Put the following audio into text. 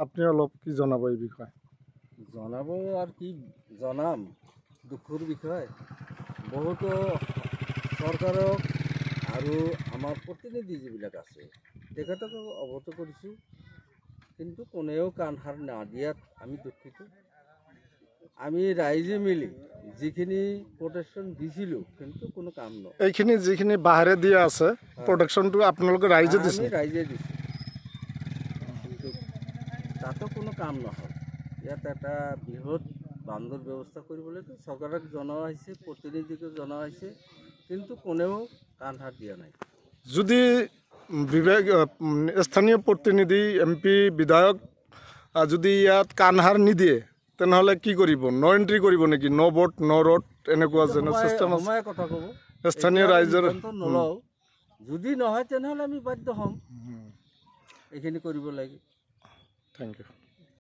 আপনি অলপ কি জনাব এই বিষয়ে? জনাব আৰ কি জনাম দুখৰ বিষয় বহুতো চৰকাৰক আৰু আমাৰ প্ৰতিনিধি যিবিলাক আছে তেখেতক অৱগত কৰিছোঁ, কিন্তু কোনেও কাণ সাৰ নিদিয়াত আমি দুখিত। আমি ৰাইজে মিলি যিখিনি প্ৰটেকশ্যন দিছিলোঁ কিন্তু কোনো কাম নহয়। এইখিনি যিখিনি বাহিৰে দিয়া আছে প্ৰটেকশ্যনটো আপোনালোকে ৰাইজে দিছে? আমি ৰাইজে দিছোঁ, কিন্তু তাতো কোনো কাম নহ'ল। ইয়াত এটা বৃহৎ বান্ধৰ ব্যৱস্থা কৰিবলৈতো চৰকাৰক জনোৱা হৈছে, প্ৰতিনিধিক জনোৱা হৈছে, কিন্তু কোনেও কাণ সাৰ দিয়া নাই। যদি স্থানীয় প্ৰতিনিধি MP বিধায়ক যদি ইয়াত কাণসাৰ নিদিয়ে তেনেহ'লে কি কৰিব? ন এণ্ট্ৰি কৰিব নেকি? ন ভোট ন ৰোড এনেকুৱা যেনে চিষ্টেম আছে? সময়ে কথা ক'ব, স্থানীয় ৰাইজৰ নলওঁ। যদি নহয় তেনেহ'লে আমি বাধ্য হ'ম এইখিনি কৰিব লাগে। Thank U.